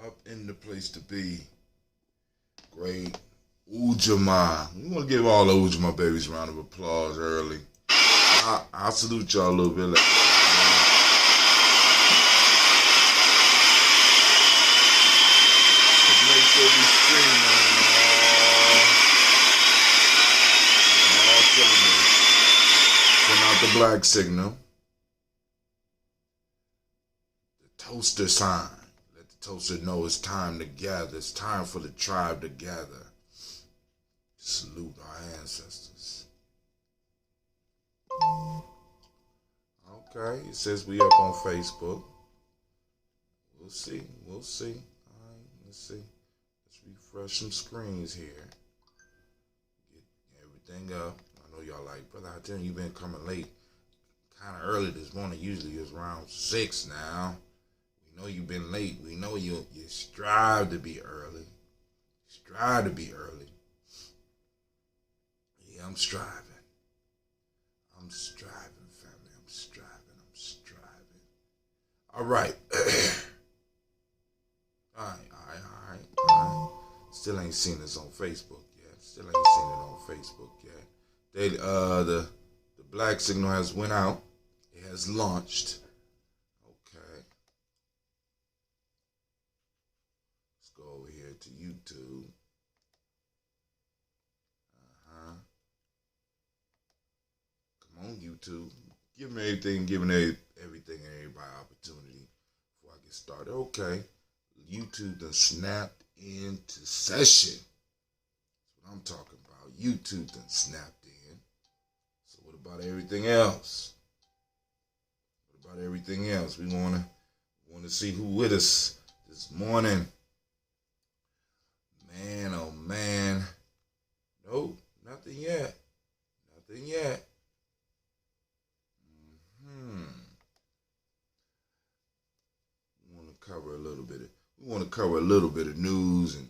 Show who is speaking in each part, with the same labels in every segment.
Speaker 1: Up in the place to be. Great. Ujamaa. We want to give all the Ujamaa babies a round of applause early. I'll salute y'all a little bit later. Let's make sure we stream on all cylinders. Send out the black signal. The toaster sign. Let the toaster know it's time to gather. It's time for the tribe to gather. Salute our ancestors. Okay, it says we up on Facebook. We'll see. All right, let's see. Let's refresh some screens here. Get everything up. I know y'all like, brother, I tell you, you've been coming late. Kind of early this morning. Usually it's around 6 now. We know you've been late. We know you strive to be early. Strive to be early. Yeah, I'm striving. I'm striving, family. I'm striving. All right. All right. Still ain't seen this on Facebook yet. The black signal has went out. It has launched. Okay. Let's go over here to YouTube. Come on, YouTube. Giving everything and everybody opportunity before I get started. Okay. YouTube done snapped into session. That's what I'm talking about. YouTube done snapped in. So what about everything else? We wanna see who with us this morning. Man, oh man. Nope, nothing yet. We want to cover a little bit of news, and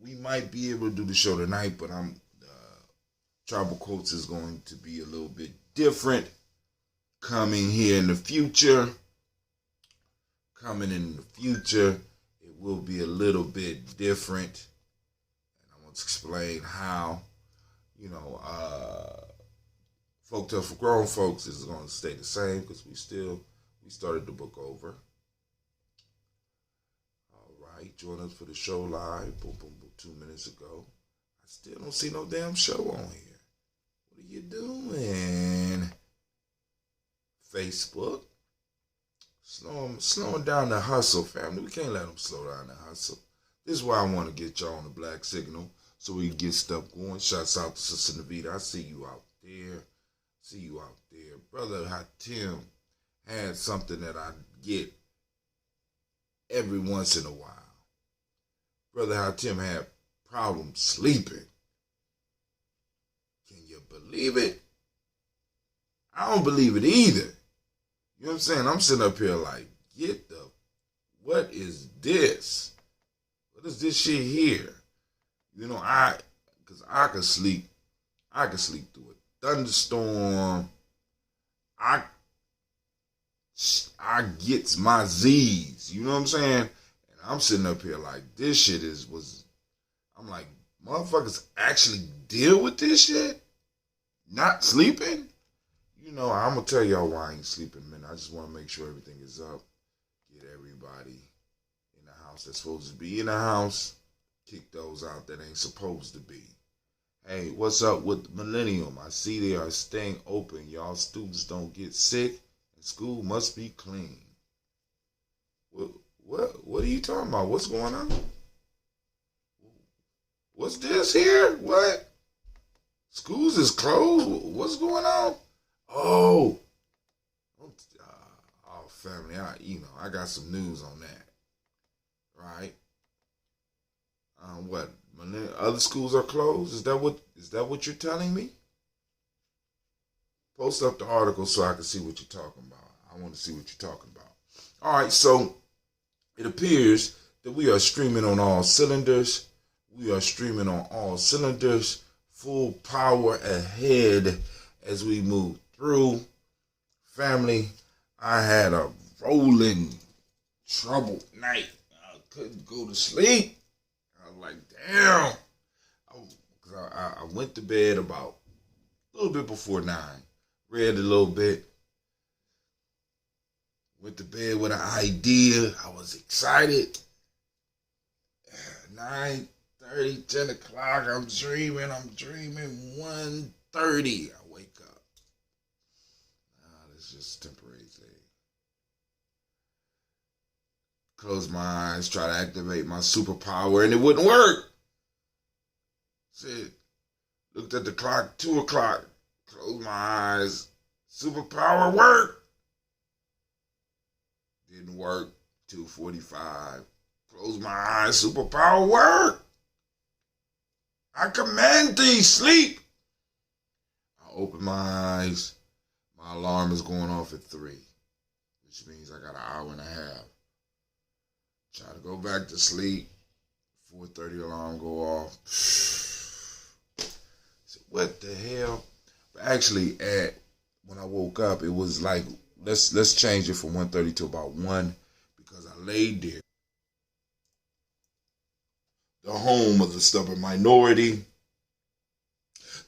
Speaker 1: we might be able to do the show tonight, but Tribal Quotes is going to be a little bit different coming in the future. It will be a little bit different, and I want to explain how. Folk Tale for Grown Folks is going to stay the same because we started the book over. All right, join us for the show live. Boom, 2 minutes ago. I still don't see no damn show on here. What are you doing? Facebook. Slowing down the hustle, family. We can't let them slow down the hustle. This is why I want to get y'all on the black signal so we can get stuff going. Shouts out to Sister Navita. I see you out there. Brother Hatim had something that I get every once in a while. Brother Hatim had problems sleeping. Can you believe it? I don't believe it either. You know what I'm saying? I'm sitting up here like, what is this? What is this shit here? Because I could sleep through a thunderstorm. I gets my Z's. You know what I'm saying? And I'm sitting up here like, this shit I'm like, motherfuckers actually deal with this shit? Not sleeping? I'm going to tell y'all why I ain't sleeping, man. I just want to make sure everything is up. Get everybody in the house that's supposed to be in the house. Kick those out that ain't supposed to be. Hey, what's up with Millennium? I see they are staying open. Y'all students don't get sick, and school must be clean. What are you talking about? What's going on? What's this here? What? Schools is closed? What's going on? Oh, family, I got some news on that. Right? What? Other schools are closed? Is that what you're telling me? Post up the article so I can see what you're talking about. I want to see what you're talking about. All right, so it appears that we are streaming on all cylinders. Full power ahead as we move through. Family, I had a rolling troubled night. I couldn't go to sleep. I was like, damn. I went to bed about a little bit before 9. Read a little bit. Went to bed with an idea. I was excited. 9:30, 10 o'clock. I'm dreaming. 1:30. I wake up. It's just a temporary thing. Close my eyes, try to activate my superpower, and it wouldn't work. Said, looked at the clock, 2 o'clock. Closed my eyes. Superpower work. Didn't work. 2:45. Closed my eyes. Superpower work. I command thee, sleep. I open my eyes. My alarm is going off at 3, which means I got an hour and a half. Try to go back to sleep. 4:30 alarm go off. So what the hell? But actually, when I woke up, it was like, let's change it from 1:30 to about 1, because I laid there. The home of the stubborn minority.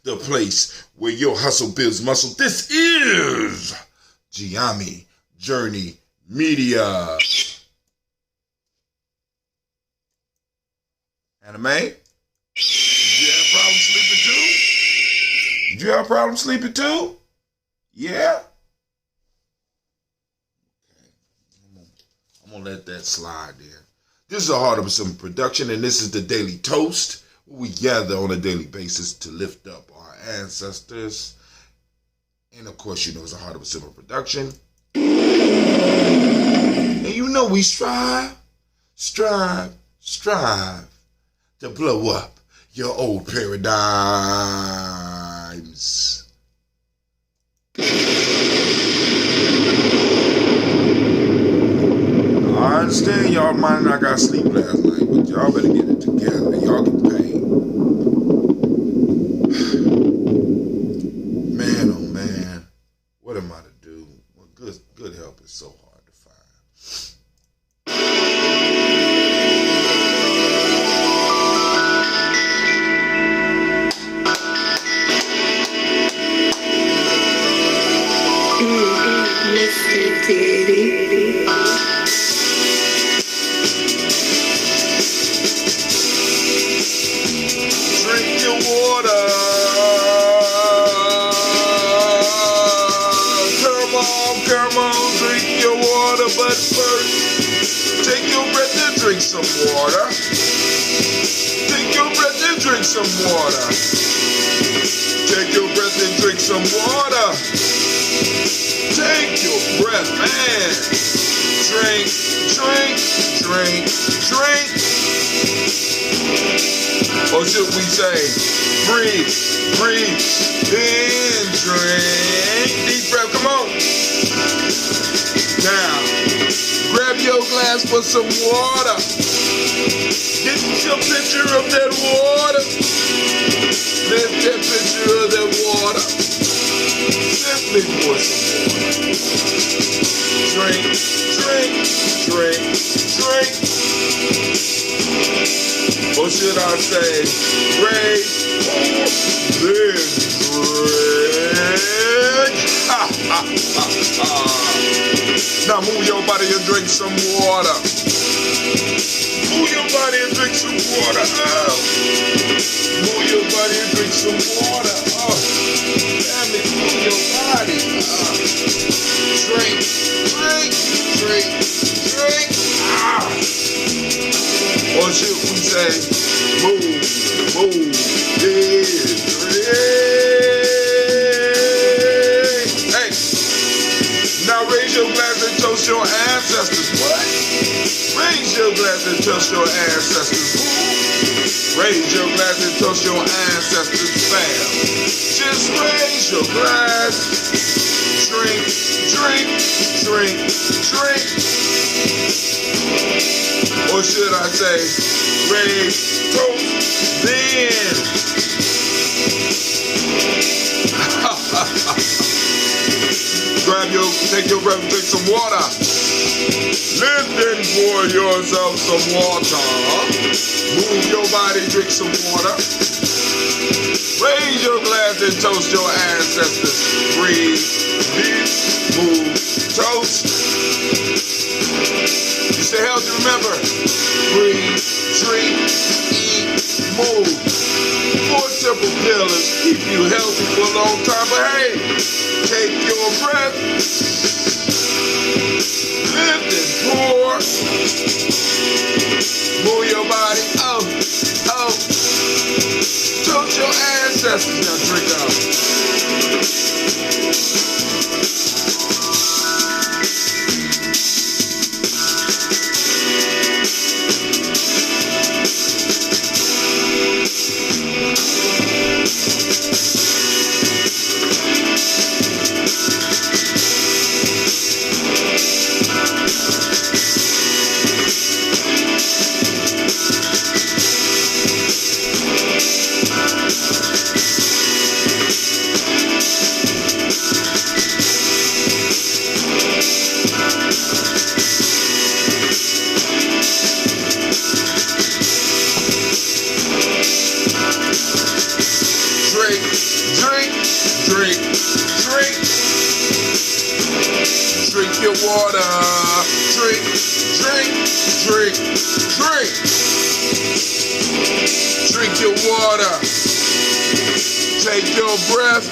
Speaker 1: The place where your hustle builds muscle. This is Gye-Nyame Journey Media. Anime? Did you have problems sleeping too? Did you have problems sleeping too? Yeah? Okay. I'm going to let that slide there. This is a Heart of Some production, and this is the Daily Toast, where we gather on a daily basis to lift up our ancestors. And of course, you know it's a Heart of Some production. And you know we strive to blow up your old paradigms. I understand y'all might not got sleep last night, but y'all better get it together. Y'all get paid. Man, oh man, what am I to do? Well, good help is so hard to find. Drink your water. Come on, drink your water. But first, take your breath and drink some water. Take your breath and drink some water. Take your breath and drink some water. Take your breath, man. Drink. Or should we say, breathe, then drink. Deep breath, come on. Now, grab your glass for some water. Get your picture of that water. Lift that picture of that water. Simply pour some water. Drink. Or should I say, raise, then drink. Now move your body and drink some water. Move your body and drink some water. Move your body and drink some water. Damn it, move your body. Drink. Or should we say, move, yeah, drink. Hey, now raise your glass and toast your ancestors. What? Raise your glass and toast your ancestors. Raise your glass and toast your ancestors, fam. Just raise your glass. Drink. Or should I say, raise, toast, then. Take your breath and drink some water. Lift and pour yourself some water. Move your body, drink some water. Raise your glass and toast your ancestors. Breathe, deep, move, toast. You stay healthy, remember. Breathe, drink, eat, move. 4 simple pillars keep you healthy for a long time. But hey, take your breath. Lift and pour. Move your body up, up. Toast your ancestors. Now drink out. Drink your water. Drink. Drink your water. Take your breath.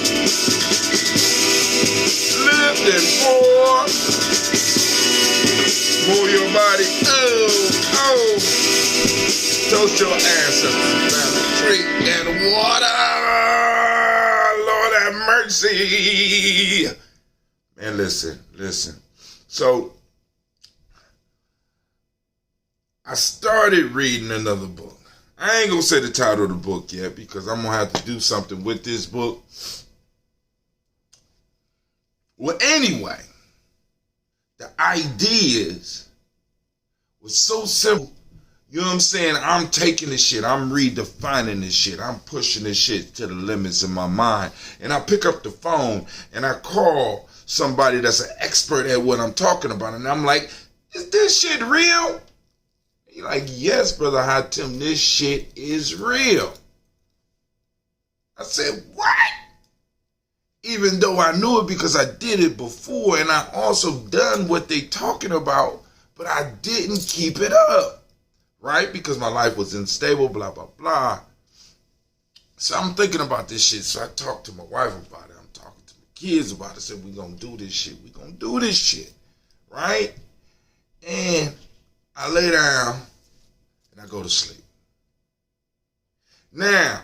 Speaker 1: Lift and pour. Move your body. Oh. Toast your ancestors. Drink that water. Lord have mercy. Man, listen. So, I started reading another book. I ain't gonna say the title of the book yet because I'm gonna have to do something with this book. Well, anyway, the ideas was so simple. You know what I'm saying? I'm taking this shit. I'm redefining this shit. I'm pushing this shit to the limits of my mind. And I pick up the phone and I call somebody that's an expert at what I'm talking about. And I'm like, is this shit real? You're like, yes, Brother Hatim, this shit is real. I said, what? Even though I knew it because I did it before and I also done what they talking about, but I didn't keep it up. Right? Because my life was unstable, blah, blah, blah. So I'm thinking about this shit. So I talked to my wife about it. I'm talking to my kids about it. I said, we're going to do this shit. We're going to do this shit. Right? And I lay down and I go to sleep. Now,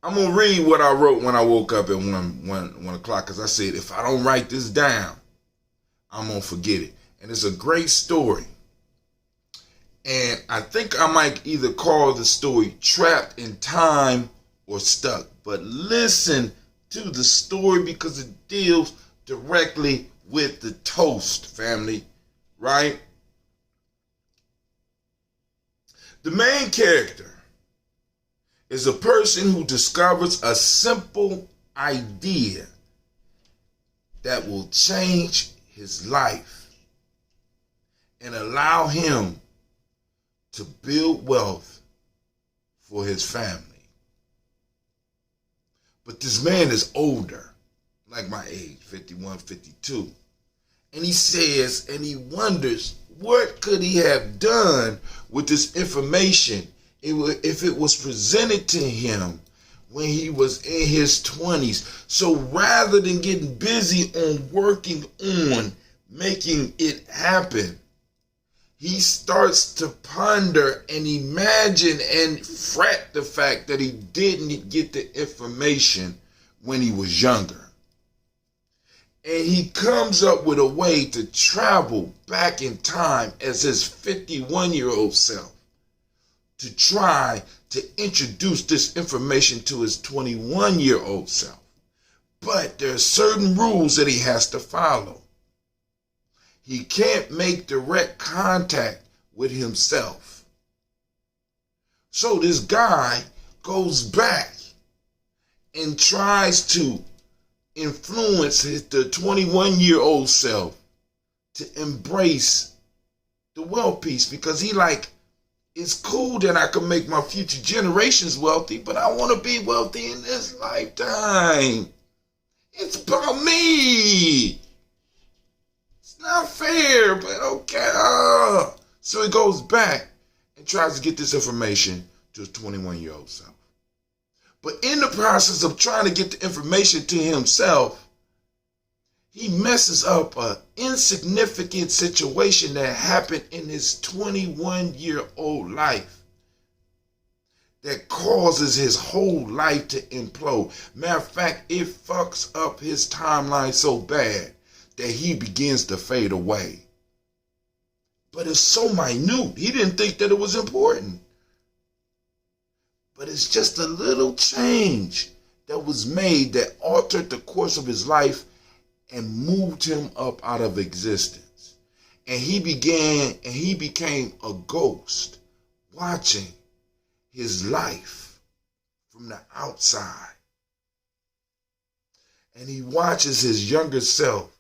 Speaker 1: I'm going to read what I wrote when I woke up at 1 o'clock. Because I said, if I don't write this down, I'm going to forget it. And it's a great story. And I think I might either call the story Trapped in Time or Stuck. But listen to the story because it deals directly with the toast, family. Right? The main character is a person who discovers a simple idea that will change his life and allow him to build wealth for his family. But this man is older, like my age, 51, 52. And he says, and he wonders, what could he have done with this information if it was presented to him when he was in his 20s? So rather than getting busy on working on making it happen, he starts to ponder and imagine and fret the fact that he didn't get the information when he was younger. And he comes up with a way to travel back in time as his 51-year-old self to try to introduce this information to his 21-year-old self. But there are certain rules that he has to follow. He can't make direct contact with himself. So this guy goes back and tries to influence the 21-year-old self to embrace the wealth piece, because he like, it's cool that I can make my future generations wealthy, but I want to be wealthy in this lifetime. It's about me. It's not fair, but okay. So he goes back and tries to get this information to his 21-year-old self. But in the process of trying to get the information to himself, he messes up an insignificant situation that happened in his 21-year-old life that causes his whole life to implode. Matter of fact, it fucks up his timeline so bad that he begins to fade away. But it's so minute, he didn't think that it was important. But it's just a little change that was made that altered the course of his life and moved him up out of existence. And he became a ghost watching his life from the outside. And he watches his younger self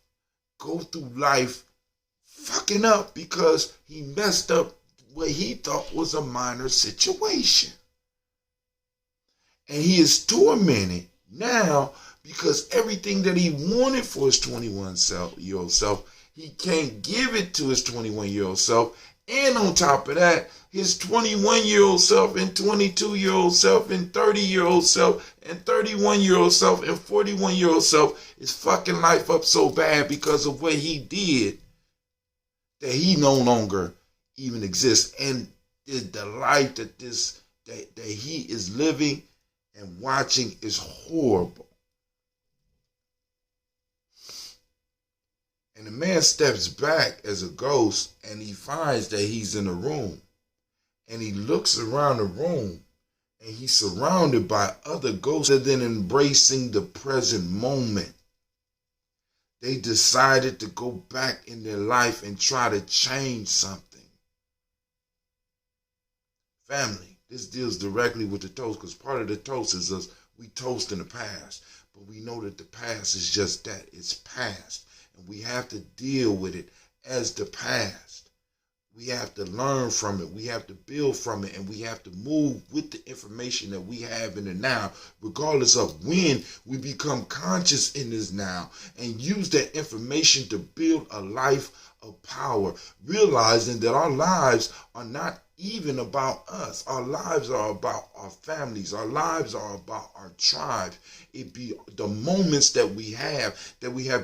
Speaker 1: go through life fucking up because he messed up what he thought was a minor situation. And he is tormented now because everything that he wanted for his 21-year-old self, he can't give it to his 21-year-old self. And on top of that, his 21-year-old self and 22-year-old self and 30-year-old self and 31-year-old self and 41-year-old self is fucking life up so bad because of what he did that he no longer even exists. And the life that he is living and watching is horrible. And the man steps back as a ghost and he finds that he's in a room. And he looks around the room and he's surrounded by other ghosts that are embracing the present moment. They decided to go back in their life and try to change something. Family, this deals directly with the toast, because part of the toast is us, we toast in the past. But we know that the past is just that, it's past. And we have to deal with it as the past. We have to learn from it. We have to build from it. And we have to move with the information that we have in the now, regardless of when we become conscious in this now, and use that information to build a life of power, realizing that our lives are not even about us. Our lives are about our families. Our lives are about our tribe. It be the moments that we have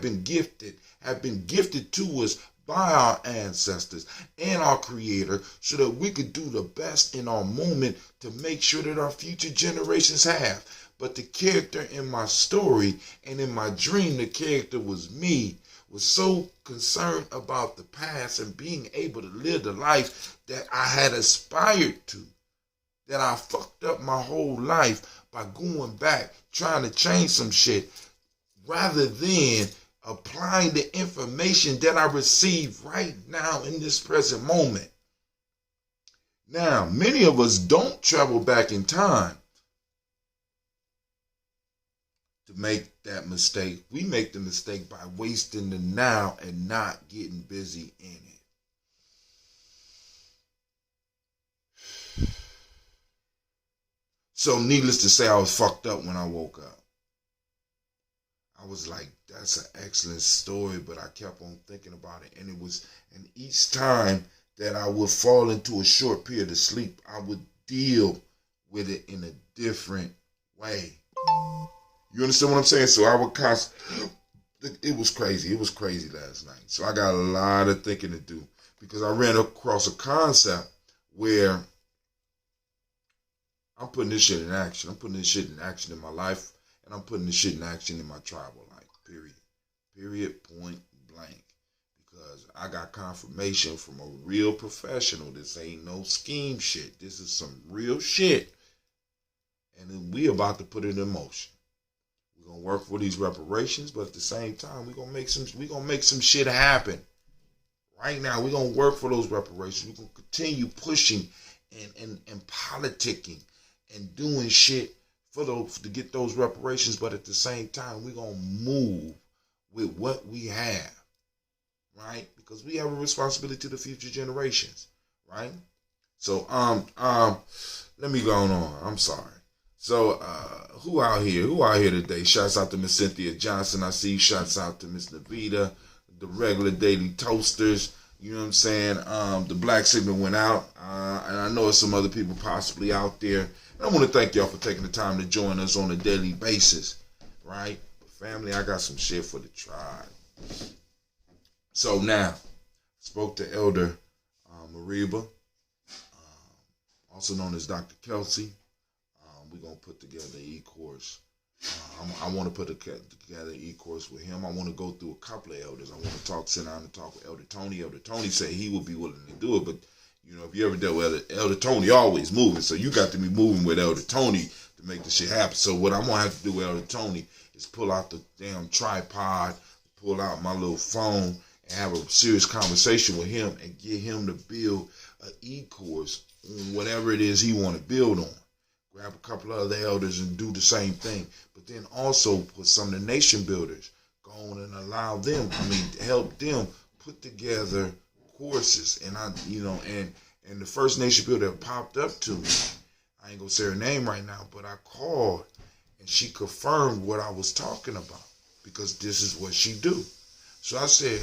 Speaker 1: been gifted to us by our ancestors and our Creator, so that we could do the best in our moment to make sure that our future generations have. But the character in my story and in my dream, the character was me, was so concerned about the past and being able to live the life that I had aspired to, that I fucked up my whole life by going back, trying to change some shit, rather than applying the information that I receive right now in this present moment. Now, many of us don't travel back in time to make that mistake. We make the mistake by wasting the now and not getting busy in it. So needless to say, I was fucked up when I woke up. I was like, that's an excellent story, but I kept on thinking about it. And each time that I would fall into a short period of sleep, I would deal with it in a different way. You understand what I'm saying? So I would it was crazy. It was crazy last night. So I got a lot of thinking to do, because I ran across a concept where I'm putting this shit in action. I'm putting this shit in action in my life, and I'm putting this shit in action in my tribal life, period. Period, point blank. Because I got confirmation from a real professional. This ain't no scheme shit. This is some real shit. And then we about to put it in motion. We're gonna work for these reparations, but at the same time, we're gonna make some shit happen. Right now, we're gonna work for those reparations. We're gonna continue pushing and politicking and doing shit to get those reparations, but at the same time, we're gonna move with what we have. right? Because we have a responsibility to the future generations, right? So let me go on. I'm sorry. So who out here? Who out here today? Shouts out to Miss Cynthia Johnson. I see you. Shouts out to Miss Navita, the regular daily toasters. You know what I'm saying? The Black Signal went out, and I know there's some other people possibly out there. And I want to thank y'all for taking the time to join us on a daily basis, right? But family, I got some shit for the tribe. So now, spoke to Elder Mariba, also known as Dr. Kelsey. We're going to put together an e-course. I want to put together an e-course with him. I want to go through a couple of elders. I want to sit down and talk with Elder Tony. Elder Tony said he would be willing to do it, but you know, if you ever dealt with Elder Tony, always moving. So you got to be moving with Elder Tony to make this shit happen. So what I'm going to have to do with Elder Tony is pull out the damn tripod, pull out my little phone, and have a serious conversation with him and get him to build an e-course on whatever it is he want to build on. Grab a couple of other elders and do the same thing. But then also put some of the nation builders, go on and allow them, help them put together courses. And and the first nation builder that popped up to me, I ain't gonna say her name right now, but I called and she confirmed what I was talking about, because this is what she do. So I said,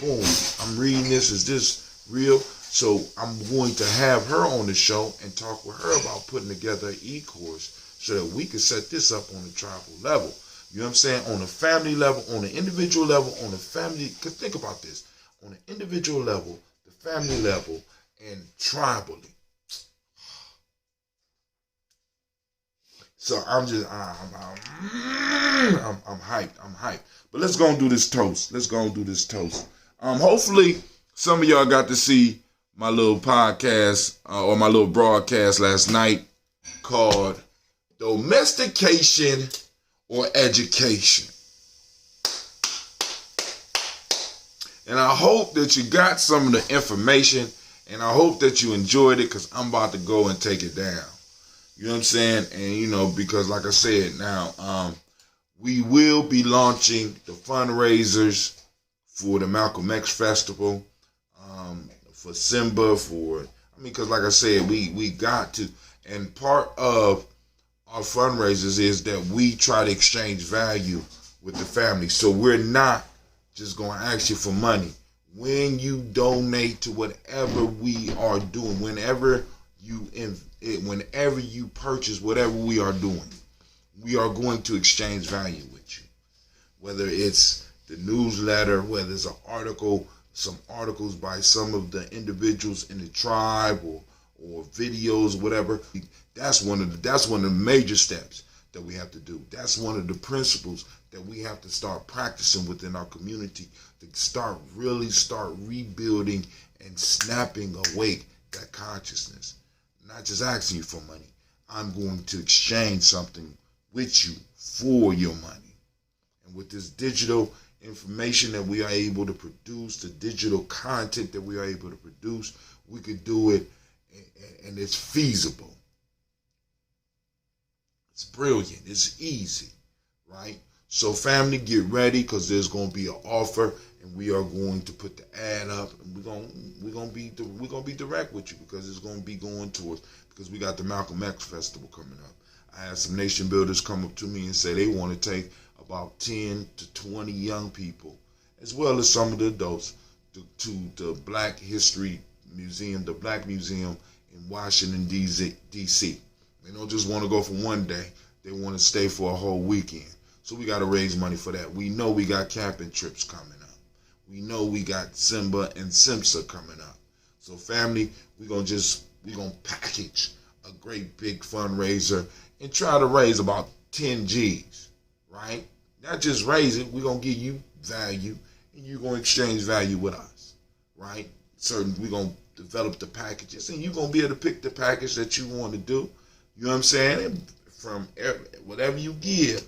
Speaker 1: boom, I'm reading this. Is this real? So I'm going to have her on the show and talk with her about putting together an e-course so that we can set this up on the tribal level. You know what I'm saying? On a family level, on an individual level, on a family, because think about this, on an individual level, the family level, and tribally. So I'm hyped. But let's go and do this toast. Hopefully some of y'all got to see my little podcast or my little broadcast last night called Domestication or Education. And I hope that you got some of the information, and I hope that you enjoyed it, because I'm about to go and take it down. You know what I'm saying? And, because like I said, now we will be launching the fundraisers for the Malcolm X Festival, for Simba, because like I said, we got to, and part of our fundraisers is that we try to exchange value with the family. So we're not just going to ask you for money. When you donate to whatever we are doing, whenever you purchase whatever we are doing, we are going to exchange value with you. Whether it's the newsletter, whether it's an article, some articles by some of the individuals in the tribe, or videos, whatever. That's one of the major steps that we have to do. That's one of the principles that we have to start practicing within our community, to start rebuilding and snapping awake that consciousness. Not just asking you for money. I'm going to exchange something with you for your money. And with this digital information that we are able to produce, the digital content that we are able to produce, we could do it, and it's feasible. It's brilliant. It's easy, right? So family, get ready, because there's going to be an offer, and we are going to put the ad up, and we're going to be direct with you, because it's going to be going towards, because we got the Malcolm X Festival coming up. I had some nation builders come up to me and say they want to take about 10 to 20 young people, as well as some of the adults, to the Black History Museum, the Black Museum in Washington, D.C. They don't just want to go for one day. They want to stay for a whole weekend. So we got to raise money for that. We know we got camping trips coming up. We know we got Simba and Simsa coming up. So family, we're going to package a great big fundraiser and try to raise about 10 G's, right? Not just raise it, we're going to give you value, and you're going to exchange value with us, right? We're going to develop the packages, and you're going to be able to pick the package that you want to do. You know what I'm saying? And from whatever you give,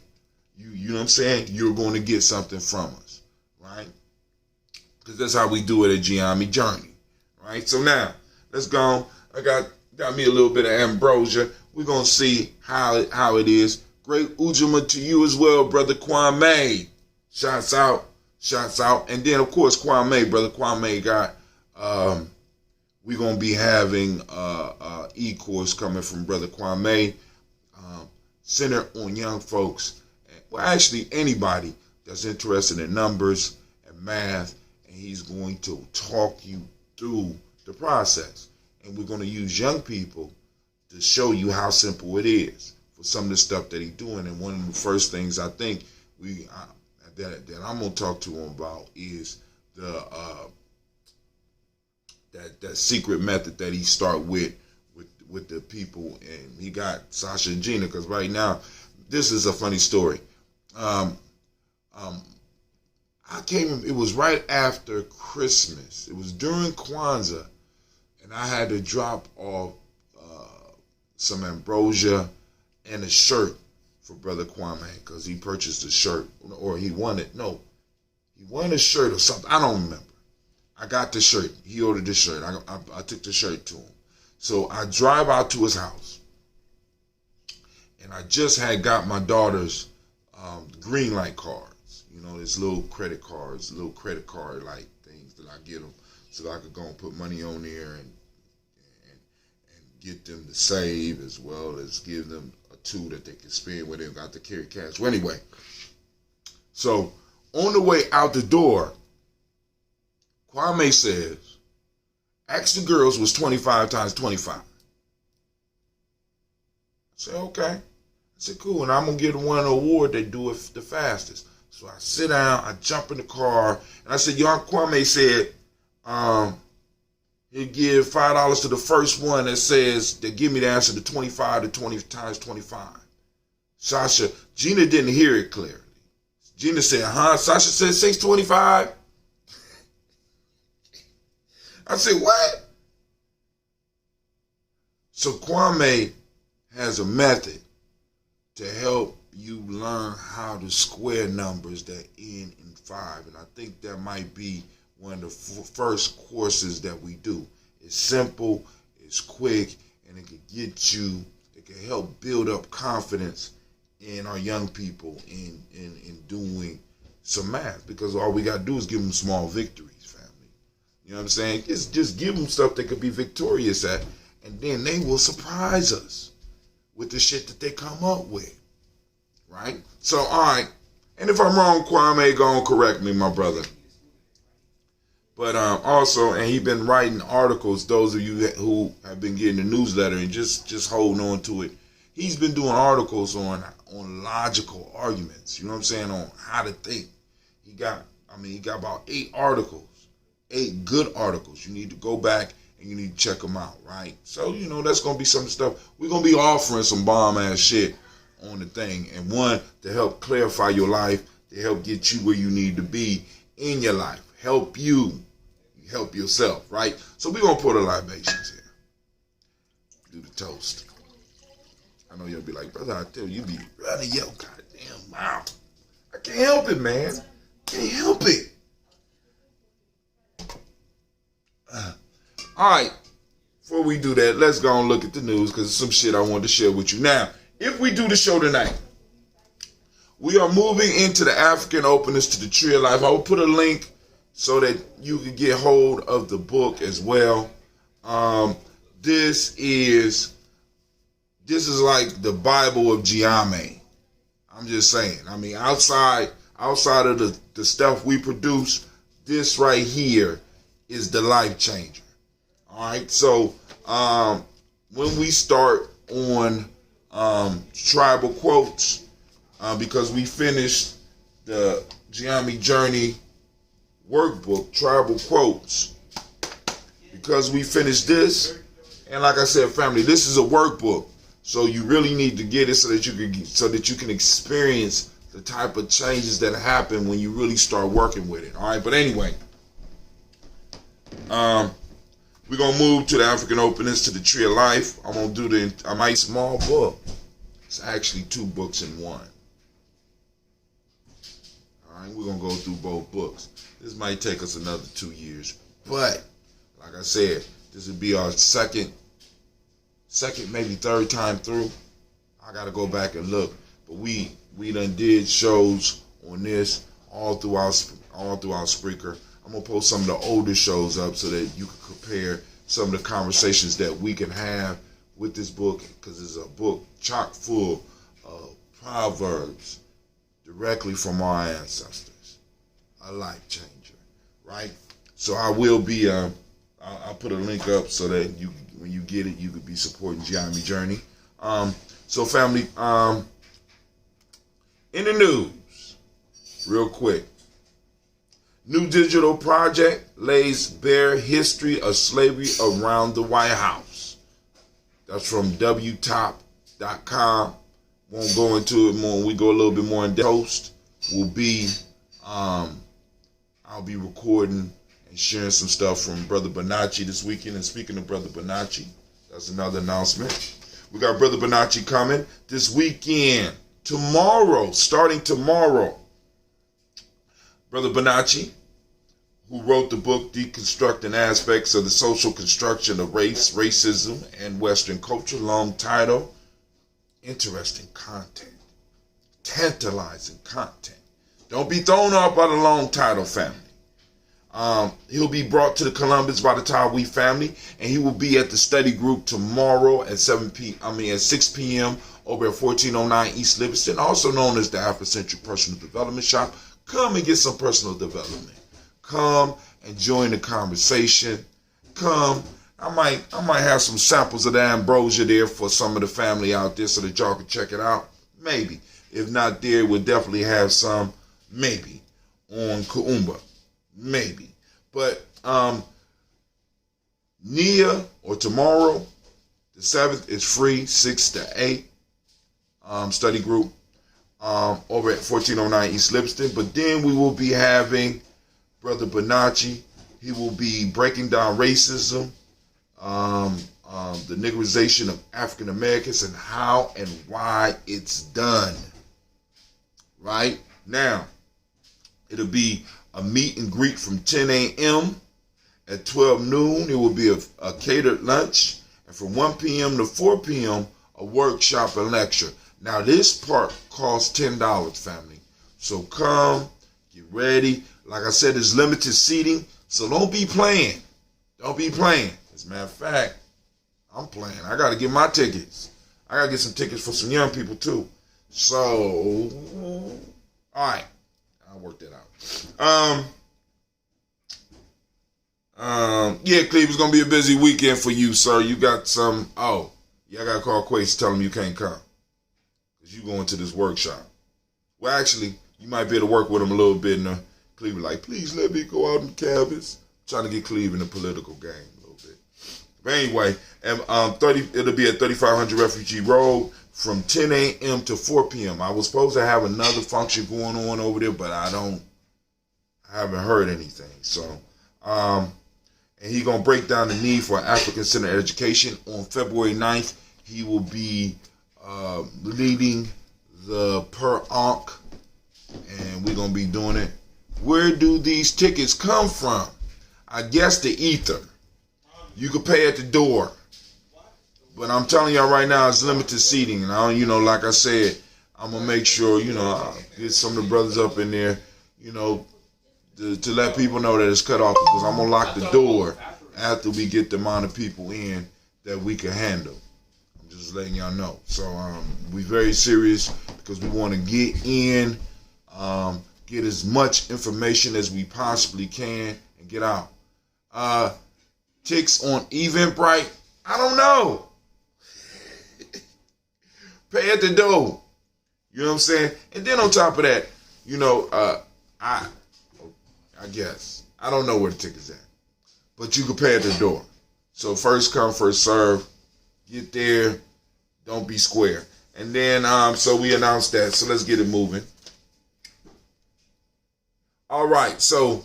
Speaker 1: you know what I'm saying, you're going to get something from us, right? Because that's how we do it at Gye-Nyame Journey, right? So now, let's go. I got me a little bit of ambrosia. We're going to see how it is. Great Ujamaa to you as well, Brother Kwame. Shouts out Shouts out. And then, of course, Kwame, brother Kwame got, we're going to be having e-course coming from brother Kwame, centered on young folks. Well, actually, anybody that's interested in numbers and math, and he's going to talk you through the process. And we're going to use young people to show you how simple it is for some of the stuff that he's doing. And one of the first things I think that I'm going to talk to him about is that secret method that he start with the people. And he got Sasha and Gina, because right now, this is a funny story. It was right after Christmas. It was during Kwanzaa, and I had to drop off some ambrosia and a shirt for brother Kwame, because he purchased a shirt, or he wanted a shirt or something. I don't remember. I got the shirt. He ordered the shirt. I took the shirt to him. So I drive out to his house, and I just had got my daughter's green light cards. You know, this little credit card like things that I get them, so that I could go and put money on there and get them to save, as well as give them a tool that they can spend when they've got to carry cash. Well, anyway, so on the way out the door, Kwame says, ask the girls what's 25 times 25. I said, okay. I said, cool, and I'm going to give one an award that do it the fastest. So I sit down, I jump in the car, and I said, young Kwame said, he'll give $5 to the first one that give me the answer to 25 to 20 times 25. Gina didn't hear it clearly. Gina said, Sasha said 625. I said, what? So Kwame has a method to help you learn how to square numbers that end in 5. And I think that might be one of the first courses that we do. It's simple, it's quick, and it can help build up confidence in our young people in doing some math, because all we got to do is give them small victories, family. You know what I'm saying? Just give them stuff they could be victorious at, and then they will surprise us with the shit that they come up with, right? So, all right, and if I'm wrong, Kwame, go and correct me, my brother. But also, and he's been writing articles, those of you who have been getting the newsletter and just holding on to it, he's been doing articles on logical arguments, you know what I'm saying, on how to think. He got about 8 articles, 8 good articles. You need to go back and you need to check them out, right? So, you know, that's going to be some stuff. We're going to be offering some bomb-ass shit on the thing, and one to help clarify your life, to help get you where you need to be in your life, help you help yourself, right? So we're going to put a libations here. Do the toast. I know you'll be like, brother, I tell you, be running your goddamn mouth. I can't help it, man. Can't help it. All right. Before we do that, let's go and look at the news, because it's some shit I wanted to share with you. Now, if we do the show tonight, we are moving into the African openness to the Tree of Life. I will put a link so that you can get hold of the book as well. This is like the Bible of Gye-Nyame. I'm just saying. I mean, outside of the stuff we produce, this right here is the life changer. All right. So when we start on tribal quotes, because we finished the Gye-Nyame Journey workbook, tribal quotes, because we finished this, and like I said, family, this is a workbook, so you really need to get it so that you can experience the type of changes that happen when you really start working with it. All right, but anyway, we're gonna move to the African openness to the Tree of Life. I'm gonna do a nice small book. It's actually 2 books in one. All right, we're gonna go through both books. This might take us another 2 years, but like I said, this would be our second, maybe third time through. I gotta go back and look, but we done did shows on this all throughout all throughout Spreaker. I'm going to post some of the older shows up so that you can compare some of the conversations that we can have with this book, because it's a book chock full of proverbs directly from our ancestors. A life changer, right? So I will be, I'll put a link up so that you, when you get it, you could be supporting Gye-Nyame Journey. So family, in the news, real quick. New digital project lays bare history of slavery around the White House. That's from WTOP.com. Won't go into it more. We go a little bit more in depth. Host will be, I'll be recording and sharing some stuff from Brother Bonacci this weekend. And speaking of Brother Bonacci, that's another announcement. We got Brother Bonacci coming this weekend. Tomorrow, starting tomorrow. Brother Bonacci, who wrote the book Deconstructing Aspects of the Social Construction of Race, Racism, and Western Culture, long title. Interesting content. Tantalizing content. Don't be thrown off by the long title, family. He'll be brought to the Columbus by the Tawi family, and he will be at the study group tomorrow at 6 p.m. over at 1409 East Livingston, also known as the Afrocentric Personal Development Shop. Come and get some personal development. Come and join the conversation. Come. I might have some samples of the ambrosia there for some of the family out there so that y'all can check it out. Maybe. If not there, we'll definitely have some, maybe, on Kuumba. Maybe. But Nia, or tomorrow, the 7th, is free, 6 to 8, study group over at 1409 East Livingston. But then we will be having Brother Bonacci. He will be breaking down racism, the niggerization of African Americans, and how and why it's done. Right? Now, it'll be a meet and greet from 10 a.m. At 12 noon, it will be a catered lunch. And from 1 p.m. to 4 p.m., a workshop and lecture. Now, this part costs $10, family. So come, get ready. Like I said, it's limited seating, so don't be playing. Don't be playing. As a matter of fact, I'm playing. I got to get my tickets. I got to get some tickets for some young people, too. So, all right. I'll work that out. Yeah, Cleve, it's going to be a busy weekend for you, sir. You got some, I got to call Quace, tell him you can't come. Because you going to this workshop. Well, actually, you might be able to work with him a little bit. And Cleve like, please let me go out and canvas. I'm trying to get Cleve in the political game a little bit. But anyway, it'll be at 3500 Refugee Road from 10 a.m. to 4 p.m. I was supposed to have another function going on over there, but I haven't heard anything. So, and he's going to break down the need for African-centered education. On February 9th, he will be leading the Per Ankh, and we're going to be doing it. Where do these tickets come from? I guess the ether. You can pay at the door. But I'm telling y'all right now, it's limited seating. And I don't, like I said, I'm going to make sure, I'll get some of the brothers up in there, to let people know that it's cut off, because I'm going to lock the door after we get the amount of people in that we can handle. I'm just letting y'all know. So we're very serious, because we want to get in, get as much information as we possibly can, and get out. Ticks on Eventbrite, I don't know. Pay at the door. You know what I'm saying? And then on top of that, I guess, I don't know where the ticket's at, but you can pay at the door. So first come, first serve. Get there. Don't be square. And then, so we announced that. So let's get it moving. All right. So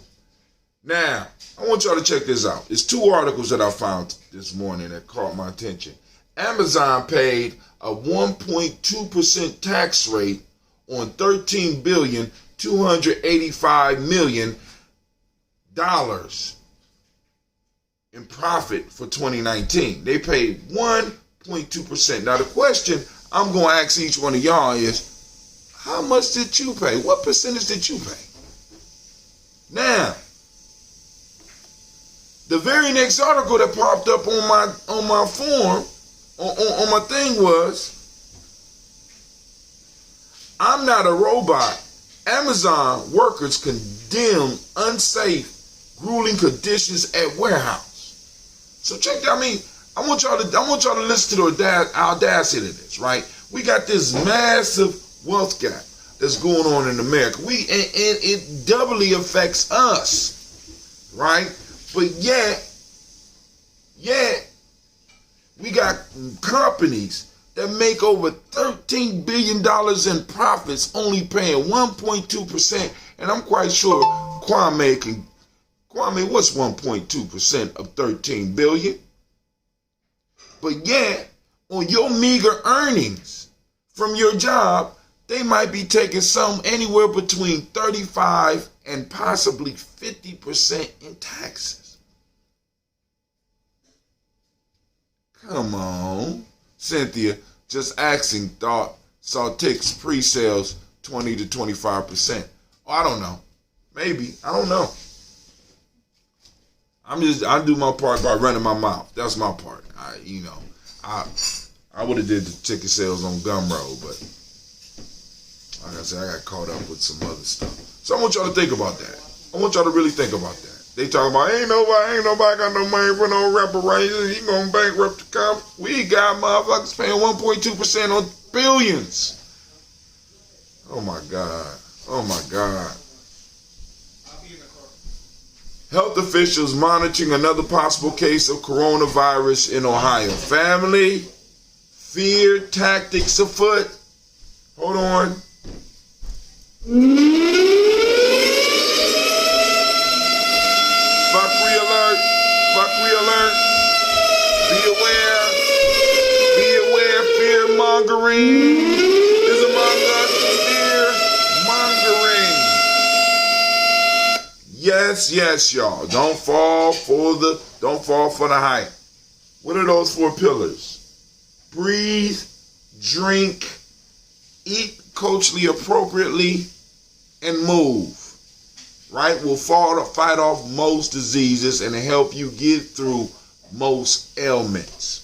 Speaker 1: now I want y'all to check this out. It's 2 articles that I found this morning that caught my attention. Amazon paid a 1.2% tax rate on $13,285,000,000 in profit for 2019. They paid 1.2%. Now the question I'm going to ask each one of y'all is, how much did you pay? What percentage did you pay? Now, the very next article that popped up on my form, on my thing was, I'm not a robot. Amazon workers condemn unsafe, grueling conditions at warehouse. So check that. I want y'all to listen to the audacity of this, right? We got this massive wealth gap that's going on in America. And it doubly affects us, right? But yet, we got companies that make over $13 billion in profits, only paying 1.2%. And I'm quite sure Kwame, what's 1.2% of 13 billion? But yet, on your meager earnings from your job, they might be taking some anywhere between 35 and possibly 50% in taxes. Come on. Cynthia, just asking, thought saw ticks pre-sales 20 to 25%. Oh, I don't know. Maybe. I don't know. I do my part by running my mouth. That's my part. I would have did the ticket sales on Gumroad, but like I said, I got caught up with some other stuff. So I want y'all to think about that. I want y'all to really think about that. They talking about ain't nobody got no money for no reparations. He gonna bankrupt the company. We got motherfuckers paying 1.2% on billions. Oh my God. Oh my God. Health officials monitoring another possible case of coronavirus in Ohio. Family, fear tactics afoot. Hold on. Fuckery alert. Fuckery alert. Be aware. Be aware. Fear mongering is among us. Fear mongering. Yes, y'all. Don't fall for the hype. What are those 4 pillars? Breathe, drink, eat culturally appropriately, and move. Right? Will fight off most diseases and help you get through most ailments.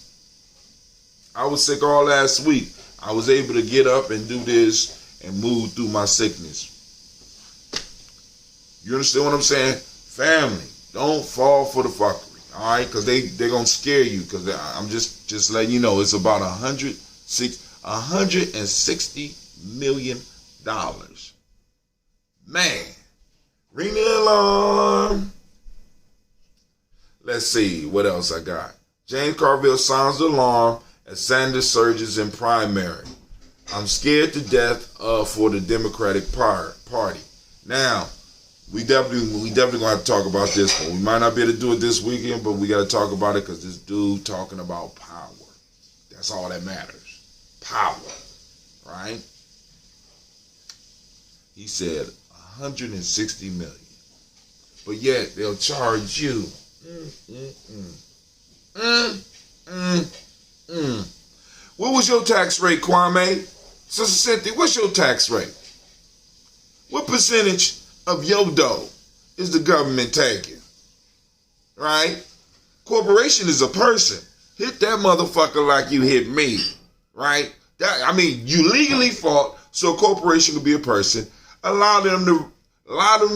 Speaker 1: I was sick all last week. I was able to get up and do this and move through my sickness. You understand what I'm saying? Family, don't fall for the fuckery. All right? Because they're going to scare you. Because I'm just letting you know it's about $160 million. Man. Ring the alarm. Let's see what else I got. James Carville sounds the alarm as Sanders surges in primary. I'm scared to death for the Democratic Party. Now, we definitely gonna have to talk about this one. We might not be able to do it this weekend, but we got to talk about it because this dude talking about power. That's all that matters. Power, right? He said 160 million, but yet they'll charge you. What was your tax rate, Kwame? Sister Cynthia, what's your tax rate? What percentage of your dough is the government taking? Right? Corporation is a person. Hit that motherfucker like you hit me. Right? You legally fought so a corporation could be a person. Allow them to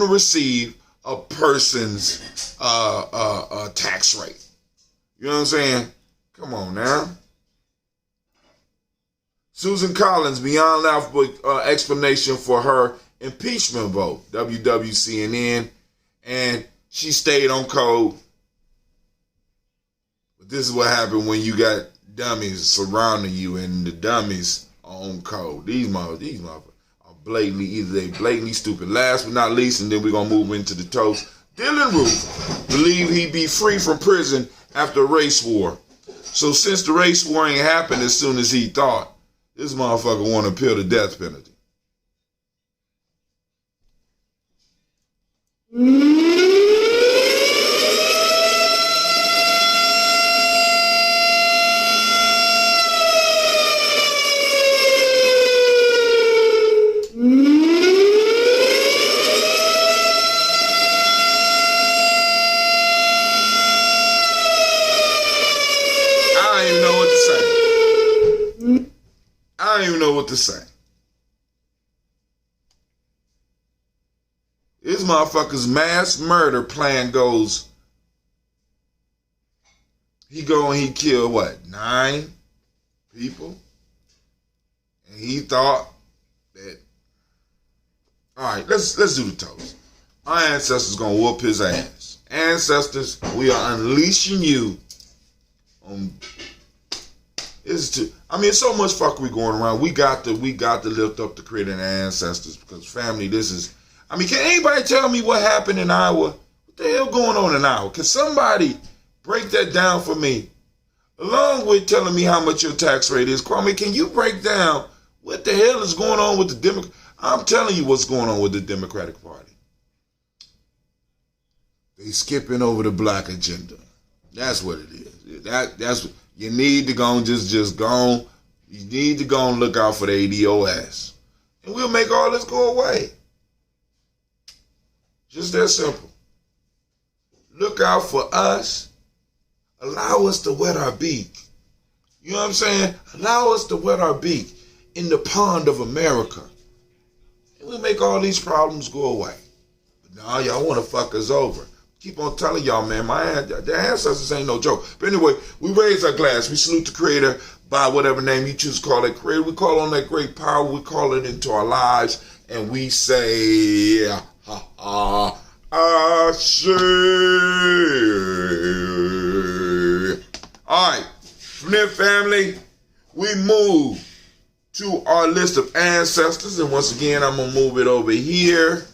Speaker 1: receive a person's tax rate. You know what I'm saying? Come on now. Susan Collins, beyond laughable explanation for her impeachment vote. WWCNN, and she stayed on code. But this is what happened when you got dummies surrounding you, and the dummies are on code. These motherfuckers are blatantly stupid. Last but not least, and then we're gonna move into the toast. Dylan Roof believed he'd be free from prison after a race war. So since the race war ain't happened as soon as he thought, this motherfucker want to appeal the death penalty. I don't even know what to say. This motherfucker's mass murder plan goes. He go and he kill what, 9 people? And he thought that, all right, let's do the toast. Our ancestors gonna whoop his ass. Ancestors, we are unleashing you on. It's so much fuckery going around. We got to lift up the credit of ancestors because family, this is. Can anybody tell me what happened in Iowa? What the hell going on in Iowa? Can somebody break that down for me? Along with telling me how much your tax rate is. Kwame, can you break down what the hell is going on with the Democrat? I'm telling you what's going on with the Democratic Party. They skipping over the black agenda. That's what it is. That's what you need to go and just go on. You need to go and look out for the ADOS. And we'll make all this go away. Just that simple. Look out for us. Allow us to wet our beak. You know what I'm saying? Allow us to wet our beak in the pond of America. And we'll make all these problems go away. But now y'all want to fuck us over. Keep on telling y'all, man, the ancestors ain't no joke. But anyway, we raise our glass. We salute the Creator by whatever name you choose to call it. Creator. We call on that great power. We call it into our lives. And we say, Ashe. All right. From there, family, we move to our list of ancestors. And once again, I'm going to move it over here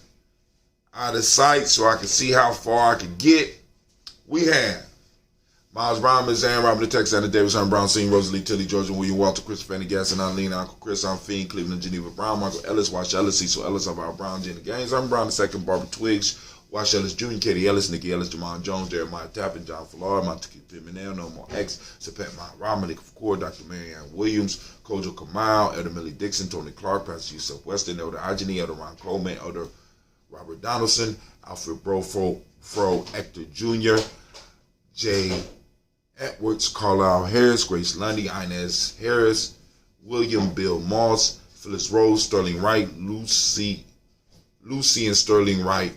Speaker 1: out of sight so I can see how far I can get. We have Miles Brown, Ms. Ann, Robert the Texas, Anna Davis, Herman Brown, Senior, Rosalie Tilly, Georgia, William Walter, Christopher Fanny Gas, and Eileen, Uncle Chris, I'm Fiend, Cleveland, Geneva Brown, Michael Ellis, Wash Ellis, Cecil Ellis, Alvaro Brown, Jenny Gaines, Herman Brown II, Barbara Twiggs, Wash Ellis Jr., Katie Ellis, Nikki Ellis, Jamon Jones, Jeremiah Tappan, John Fallard, Montecue Pimenel, No More X, Sapet Maharaj, Malik Kapoor, Dr. Marianne Williams, Kojo Kamal, Elder Millie Dixon, Tony Clark, Pastor Yusuf Weston, Elder Ajani, Elder Ron Coleman, Elder Robert Donaldson, Alfred Fro Hector Jr., Jay Edwards, Carlisle Harris, Grace Lundy, Inez Harris, William Bill Moss, Phyllis Rose, Sterling Wright, Lucy and Sterling Wright,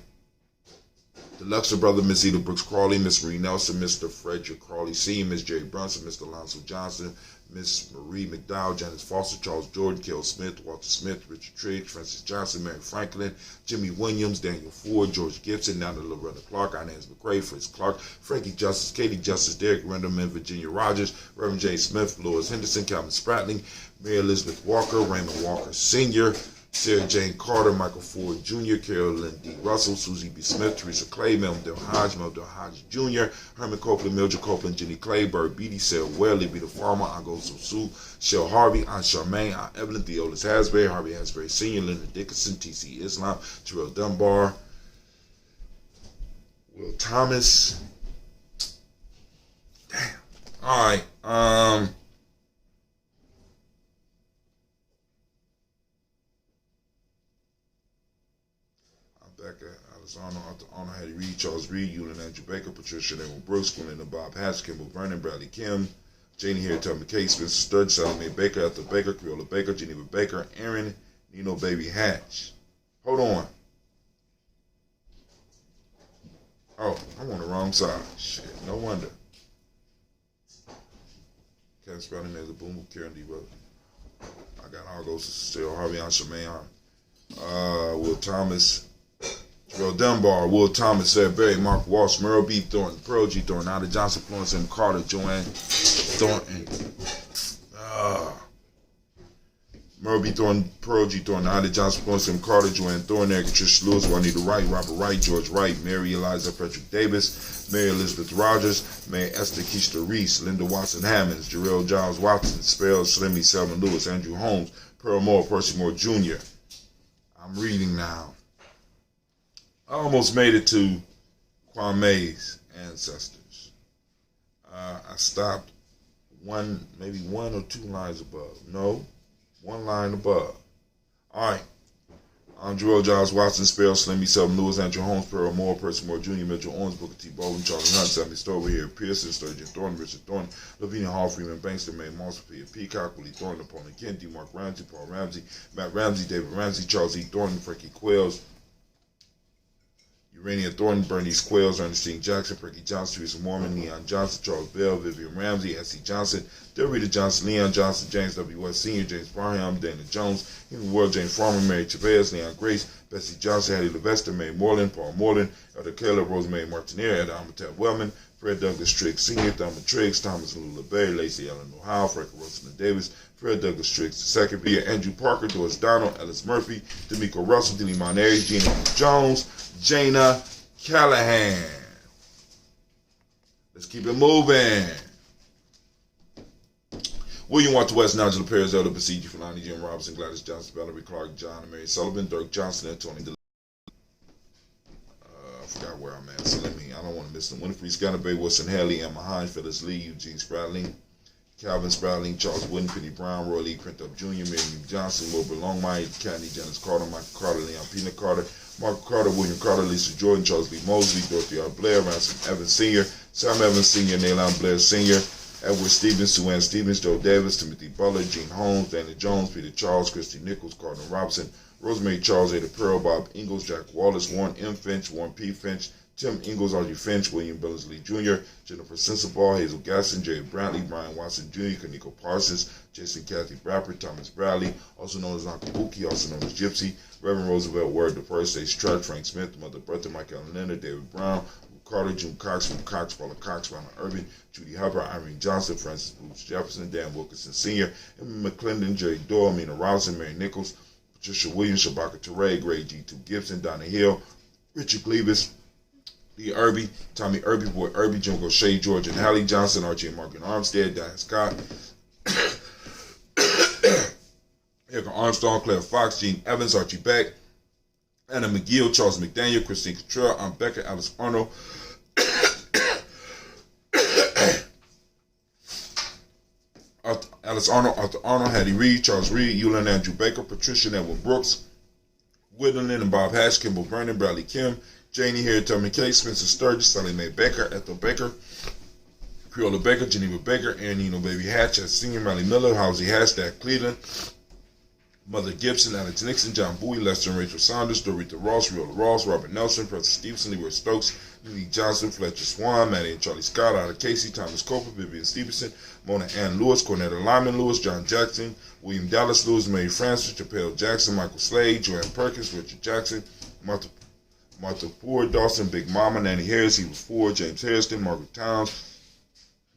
Speaker 1: the Luxor brother, Miss Eda Brooks Crawley, Miss Marie Nelson, Mr. Frederick Crawley Sr., Miss Jerry Brunson, Mr. Alonzo Johnson, Miss Marie McDowell, Janice Foster, Charles Jordan, Kel Smith, Walter Smith, Richard Triggs, Francis Johnson, Mary Franklin, Jimmy Williams, Daniel Ford, George Gibson, Nana Loretta Clark, Inez McCrae, Fritz Clark, Frankie Justice, Katie Justice, Derek Renderman, Virginia Rogers, Reverend James Smith, Lois Henderson, Calvin Spratling, Mary Elizabeth Walker, Raymond Walker Sr., Sarah Jane Carter, Michael Ford Jr., Carolyn D. Russell, Susie B. Smith, Teresa Clay, Meldell Hodge Jr., Herman Copeland, Mildred Copeland, Jenny Clay, Bird Beatty, Sarah Ware, Libby the Farmer, Ango Sosu, Shell Harvey, Aunt Charmaine, Aunt Evelyn, Theolis Hasbury, Harvey Hasbury Sr., Linda Dickinson, T.C. Islam, Terrell Dunbar, Will Thomas. Damn. All right. Alexander Hattie Reed, Charles Reed, Eulin Andrew Baker, Patricia Naval Brooks, Glenna Bob Hatch, Kimball Vernon, Bradley Kim, Janie Harriet McKay, Spencer Sturge, Salome Baker, Ethel Baker, Creola Baker, Geneva Baker, Aaron, Nino Baby Hatch. Hold on. Oh, I'm on the wrong side. Shit, no wonder. Kevin Sprouting, Mesa Boom, Karen D. Rose. I got all those still. Harvey on Shemaine, Will Thomas, Terrell Dunbar, Will Thomas, Sarah Berry, Mark Walsh, Merle B. Thornton, Pearl G. Thornton, Ada Johnson, Florence M. Carter, Joanne Thornton, Merle B. Thornton, Pearl G. Thornton, Ada Johnson, Florence M. Carter, Joanne Thornton, Tricia Lewis, Juanita Wright, Robert Wright, George Wright, Mary Eliza Frederick Davis, Mary Elizabeth Rogers, Mary Esther Keishta Reese, Linda Watson Hammonds, Jarrell Giles Watson, Spell Slimmy, Selma Lewis, Andrew Holmes, Pearl Moore, Percy Moore Jr. I'm reading now. I almost made it to Kwame's ancestors. I stopped maybe one or two lines above. No, one line above. All right. Jarrell Giles, Watson, Sparrow, Slimmy, Selden Lewis, Andrew Holmes, Pearl Moore, Percy Moore Jr., Mitchell Owens, Booker T. Bowden, Charlie Hunt, Sammy Stover here, Pearson, Sturgeon Thornton, Richard Thornton, Lavinia Hall, Freeman Banks, May Moss, Peacock, Willie Thornton, Napoleon Kennedy, Mark Ramsey, Paul Ramsey, Matt Ramsey, David Ramsey, Charles E. Thornton, Frankie Quells, Urania Thornton, Bernice Quells, Ernestine Jackson, Frankie Johnson, Teresa Mormon, Leon Johnson, Charles Bell, Vivian Ramsey, S.C. Johnson, Delrita Johnson, Leon Johnson, James W. West Sr., James Barham, Dana Jones, Henry Ward, James Farmer, Mary Chavez, Leon Grace, Bessie Johnson, Hattie Levester, May Moreland, Paul Moreland, Elder Caleb, Rosemary Martinier, Ed Amatab Wellman, Fred Douglas Triggs Sr., Thurman Triggs, Thomas Lula Berry, Lacey Ellen Ohio, Frank Rosamond Davis, Fred Douglas Triggs II, via Andrew Parker, Doris Donald, Ellis Murphy, D'Amico Russell, Dilly Moneri, Gina Jones, Jana Callahan. Let's keep it moving. William Walter West, Nigel Perez, Elder Basiji, Fulani, Jim Robinson, Gladys Johnson, Valerie Clark, John and Mary Sullivan, Dirk Johnson, and Tony I forgot where I'm at, so I don't want to miss them. Winifred Scanabay, Wilson Haley, Emma Hines, Phyllis Lee, Eugene Spratling, Calvin Spratling, Charles Wooden, Penny Brown, Roy Lee Crintup Jr., Miriam Johnson, Wilbur Longmire, Candy, Janice Carter, Michael Carter, Leon Peanut Carter, Mark Carter, William Carter, Lisa Jordan, Charles Lee Mosley, Dorothy R. Blair, Ransom Evans Sr., Sam Evans Sr., Naylon Blair Sr., Edward Stevens, Sue Ann Stevens, Joe Davis, Timothy Butler, Gene Holmes, Dana Jones, Peter Charles, Christy Nichols, Cardinal Robinson, Rosemary Charles, Ada Pearl, Bob Ingalls, Jack Wallace, Warren M. Finch, Warren P. Finch, Tim Ingalls, Archie Finch, William Billingsley Jr., Jennifer Sensabaugh, Hazel Gasson, Jerry Brantley, Brian Watson Jr., Kaniko Parsons, Jason Kathy Bradford, Thomas Bradley, also known as Uncle Buki, also known as Gypsy, Reverend Roosevelt Word, the First Stage Trudge, Frank Smith, Mother Bertha, Michael Leonard, David Brown, Carter, June Cox, from Cox, Paula Cox, Ronald Irving, Judy Hubbard, Irene Johnson, Francis Bruce Jefferson, Dan Wilkinson Sr., Emma McClendon, Jerry Doyle, Mina Robinson, Mary Nichols, Patricia Williams, Shabaka Teray, Gray G2 Gibson, Donna Hill, Richard Cleavis, Lee Irby, Tommy Irby, Boy Irby, Jim Gaucher, George and Hallie Johnson, Archie and Margaret Armstead, Diane Scott, Erica Armstrong, Claire Fox, Gene Evans, Archie Beck, Anna McGill, Charles McDaniel, Christine Cottrell, Aunt Becca, Alice Arnold, Alice Arnold, Arthur Arnold, Hattie Reed, Charles Reed, Eulin Andrew Baker, Patricia and Edwin Brooks, Whitland and Bob Hatch, Kimball Vernon, Bradley Kim, Janie Harriet Tubman Case, Spencer Sturgis, Sally Mae Baker, Ethel Baker, Creola Baker, Geneva Baker, Aaron Eno Baby Hatch, Senior Miley Miller, Housie Hatch, Dak Cleveland, Mother Gibson, Alex Nixon, John Bowie, Lester and Rachel Saunders, Dorita Ross, Riola Ross, Robert Nelson, Preston Stevenson, Leroy Stokes, Lily Johnson, Fletcher Swan, Maddie and Charlie Scott, Ada Casey, Thomas Coper, Vivian Stevenson, Mona Ann Lewis, Cornetta Lyman Lewis, John Jackson, William Dallas Lewis, Mary Francis, Chappelle Jackson, Michael Slade, Joanne Perkins, Richard Jackson, Martha Ford, Dawson, Big Mama, Nanny Harris, Eva Ford, James Harrison, Margaret Towns,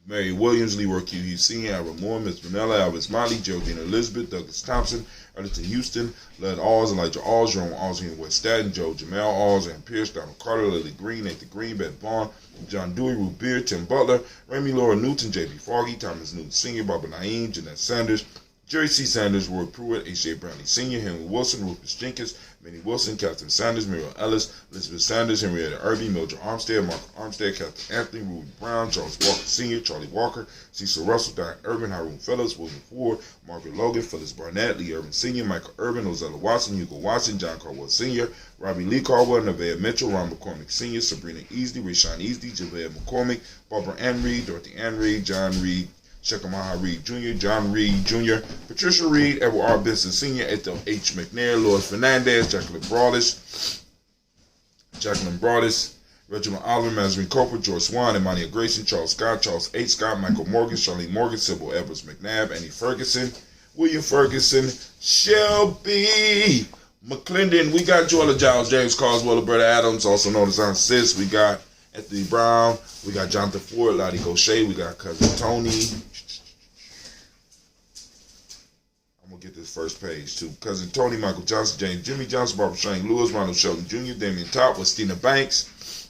Speaker 1: Mary Williams, Leroy Q. Hughes Sr., Aaron Moore, Miss Vanilla, Alvis Molly, Geraldine Elizabeth, Douglas Thompson, Arlington Houston, Led Alls, Elijah Alls, Jerome Alls, Henry West Staten, Joe Jamel Alls, Ann Pierce, Donald Carter, Lily Green, Nathan Green, Beth Vaughn, John Dewey, Ruth Beard, Tim Butler, Remy Laura Newton, J.B. Foggy, Thomas Newton Sr., Barbara Naeem, Jeanette Sanders, Jerry C. Sanders, Roy Pruitt, H.J. Brownlee Sr., Henry Wilson, Rufus Jenkins, Minnie Wilson, Captain Sanders, Muriel Ellis, Elizabeth Sanders, Henrietta Irby, Mildred Armstead, Mark Armstead, Captain Anthony, Ruby Brown, Charles Walker Sr., Charlie Walker, Cecil Russell, Diane Urban, Haroon Phillips, William Ford, Margaret Logan, Phyllis Barnett, Lee Urban Sr., Michael Urban, Ozella Watson, Hugo Watson, John Caldwell Sr., Robbie Lee Caldwell, Nevaeh Mitchell, Ron McCormick Sr., Sabrina Easley, Rashawn Easley, Javed McCormick, Barbara Ann Reed, Dorothy Ann Reed, John Reed, Shekamaha Reed Jr., John Reed Jr., Patricia Reed, Edward R. Benson Sr., Ethel H. McNair, Lois Fernandez, Jacqueline Broadus, Reginald Oliver, Mazarin Coper, George Swan, Emmanuel Grayson, Charles Scott, Charles H. Scott, Michael Morgan, Charlene Morgan, Sybil Edwards McNabb, Annie Ferguson, William Ferguson, Shelby McClendon. We got Joella Giles, James Carswell, Roberta Adams, also known as Aunt Sis. We got Anthony Brown. We got Jonathan Ford, Lottie Gaucher. We got Cousin Tony. I'm going to get this first page, too. Cousin Tony, Michael Johnson, James Jimmy Johnson, Barbara Shane Lewis, Ronald Shelton Jr., Damian Top, Westina Banks,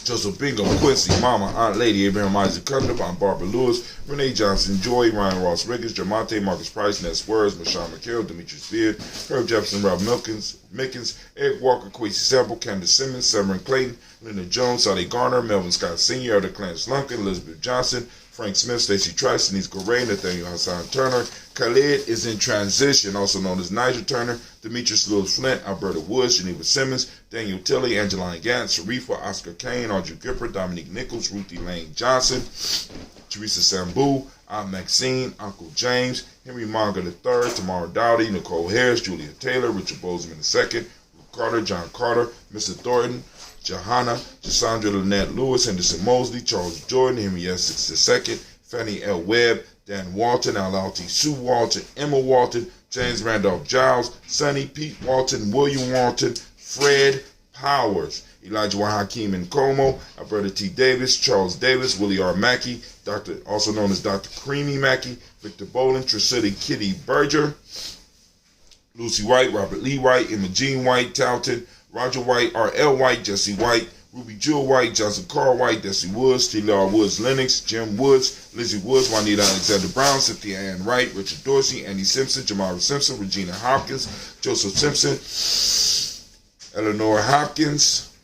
Speaker 1: Joseph Bingham, Quincy, Mama, Aunt Lady, Abraham Isaac Cundiff, Aunt Barbara Lewis, Renee Johnson, Joy, Ryan Ross Riggins, Jamonte, Marcus Price, Ness Words, Michelle McHale, Demetrius Beard, Herb Jefferson, Rob Mickens, Eric Walker, Quincy Sample, Candace Simmons, Severin Clayton, Linda Jones, Sade Garner, Melvin Scott Sr., Elder Clarence Lunkin, Elizabeth Johnson, Frank Smith, Stacey Trice, Denise Goray, Nathaniel Hassan Turner. Khalid is in transition, also known as Nigel Turner, Demetrius Lewis Flint, Alberta Woods, Geneva Simmons, Daniel Tilley, Angelina Gantz, Sharifa, Oscar Kane, Audrey Gipper, Dominique Nichols, Ruthie Lane Johnson, Teresa Sambu, Aunt Maxine, Uncle James, Henry Monga III, Tamara Dowdy, Nicole Harris, Julia Taylor, Richard Bozeman II, Carter, John Carter, Mr. Thornton, Johanna, Cassandra Lynette Lewis, Henderson Mosley, Charles Jordan, Henry Essex II, Fannie L. Webb, Dan Walton, Al-Alti Sue Walton, Emma Walton, James Randolph Giles, Sonny Pete Walton, William Walton, Fred Powers, Elijah Y. Hakeem Nkomo, Alberta T. Davis, Charles Davis, Willie R. Mackey, also known as Dr. Creamy Mackey, Victor Bolin, Tricity Kitty Berger, Lucy White, Robert Lee White, Emma Jean White, Talton, Roger White, R.L. White, Jesse White, Ruby Jewel White, Johnson Carl White, Desi Woods, T.L.R. Woods Lennox, Jim Woods, Lizzie Woods, Juanita Alexander Brown, Cynthia Ann Wright, Richard Dorsey, Andy Simpson, Jamara Simpson, Regina Hopkins, Joseph Simpson, Eleanor Hopkins,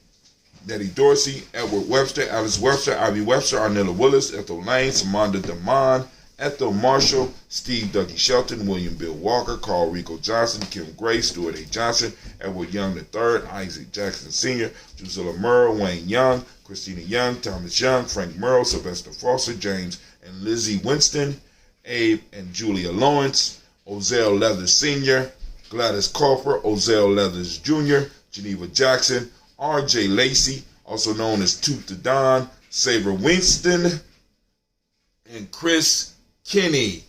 Speaker 1: Nettie Dorsey, Edward Webster, Alice Webster, Ivy Webster, Arnella Willis, Ethel Lane, Samanda Damon, Ethel Marshall, Steve Dougie Shelton, William Bill Walker, Carl Rico Johnson, Kim Gray, Stuart A. Johnson, Edward Young III, Isaac Jackson Sr., Drusilla Murrow, Wayne Young, Christina Young, Thomas Young, Frank Murrow, Sylvester Foster, James and Lizzie Winston, Abe and Julia Lawrence, Ozell Leathers Sr., Gladys Coffer, Ozell Leathers Jr., Geneva Jackson, R.J. Lacey, also known as Tooth the Don, Saber Winston, and Chris Kinney.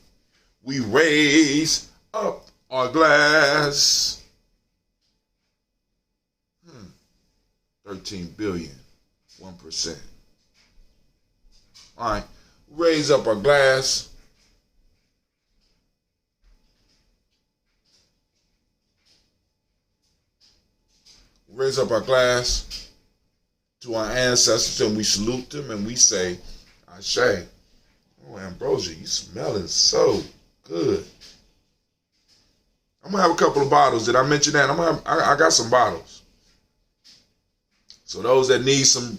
Speaker 1: We raise up our glass. 13 billion, 1%. All right, raise up our glass. Raise up our glass to our ancestors and we salute them and we say, Ashe. Oh, Ambrosia, you smelling so good. I'm gonna have a couple of bottles. Did I mention that? I got some bottles. So those that need some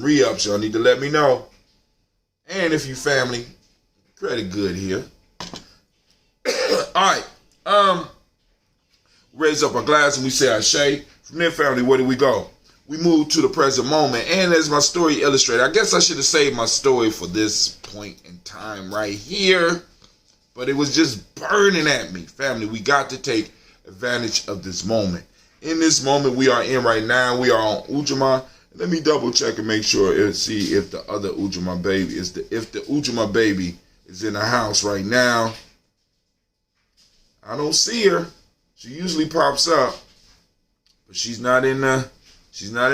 Speaker 1: re-ups, y'all need to let me know. And if you family, credit good here. All right. Raise up our glass and we say Ashe. From there, family, where do we go? We move to the present moment. And as my story illustrated, I guess I should have saved my story for this point in time right here. But it was just burning at me. Family, we got to take advantage of this moment. In this moment we are in right now, we are on Ujamaa. Let me double check and make sure and see if the other Ujamaa baby if the Ujamaa baby is in the house right now. I don't see her. She usually pops up, but she's not in the